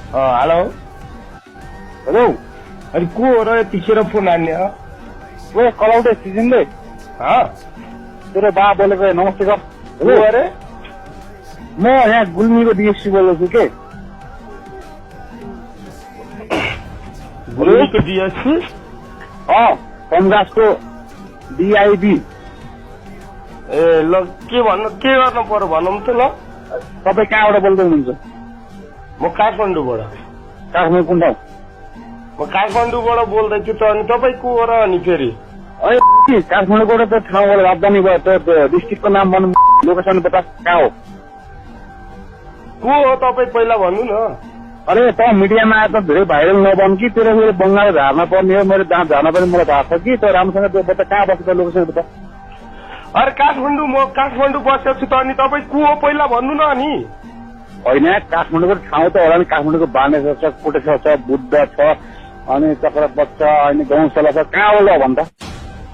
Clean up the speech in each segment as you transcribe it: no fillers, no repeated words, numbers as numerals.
hello hello अनि को हो र यतिखेर फोन हान्ने ओ कलाउटे सिजनले तेरो बा बोलेको नमस्ते सर को अरे म यहाँ गुल्मीको डिएससी बोल्दैछु के गुल्मीको डिएससी कङ्ग्रेसको डिआइबी ए ल के गर्नु पर्यो भनौँ त ल तपाईँ कहाँबाट बोल्दै हुनुहुन्छ म काठमाडौँबाट काठमाडौँ कुन ठाउँ म काठमाडौँबाट बोल्दै छु त अनि तपाईँ को हो र अनि फेरि अहिले काठमाडौँबाट त ठाउँबाट राजधानी भयो त डिस्ट्रिक्टको नाम भन्नु लोकेसन पता कहाँ हो को हो तपाईँ पहिला भन्नु न अरे त मिडियामा आएर त धेरै भाइरल नबन कि तेरो मेरो बङ्गाल झार्न पर्ने हो मेरो जहाँ झार्न पर्ने मलाई थाहा छ कि त राम्रोसँग बता कहाँ बस्छ लोकेसन पता अरे म काठमाडौँ बसेको छु त अनि तपाईँ को हो पहिला भन्नु न अनि होइन काठमाडौँको ठाउँ त होला नि काठमाडौँको बानेश्वर छ कोटेश्वर छ बुद्ध छ अनि चक्रपथ छ अनि गौशाला छ कहाँ होला भन्दा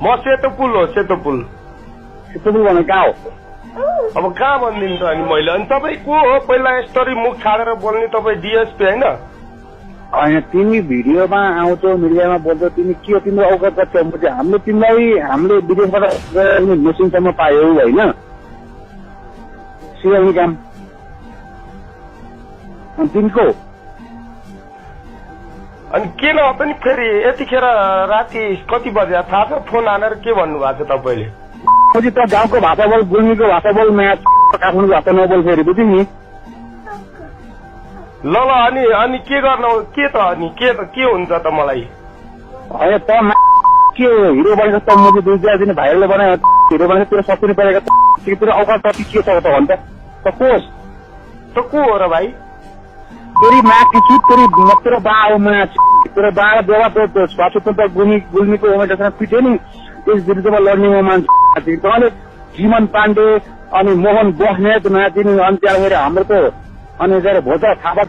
म सेतो पुल हो सेतो पुल भने कहाँ हो अब कहाँ भनिदिनु त अनि मैले अनि तपाईँ को हो पहिला यस्तरी मुख छाडेर बोल्ने तपाईँ डिएसपी होइन होइन तिमी भिडियोमा आउँछौ मिडियामा बोल्छौ तिमी के हो तिम्रो अवगत छ हामीले तिमीलाई हामीले विदेशबाट मेसिनसम्म पायौ होइन सिआउने काम अनि तिमीको अनि के न पनि फेरि यतिखेर राति कति बजे थाहा छ फोन हानेर के भन्नुभएको छ तपाईँले पछि त गाउँको भाषा बोल गुल्मीको भाषा बोल नयाँ काठमाडौँको भाषा नबोल फेरि बुझ्यौ नि ल अनि के गर्नु के त अनि के हुन्छ त मलाई होइन त के हिरो बनेको त म दुई चार दिन भाइरलले बनायो हिरो बनेको तेरो सकिनु परेको तेरो अवकाश कति के छ त भन्छ त कोस त को हो र भाइ तेरी माँ की छु तेरो बा हो माँ तेरो बा र देवा त स्वतन्त्र गुल्मीको उमेरसँग पिट्यो नि त्यस विरुद्धमा लड्ने म मान्छे तँले जीवन पाण्डे अनि मोहन बस्नेत नयाँ दिनु अनि त्यहाँखेरि हाम्रो त अनि भोटा थापा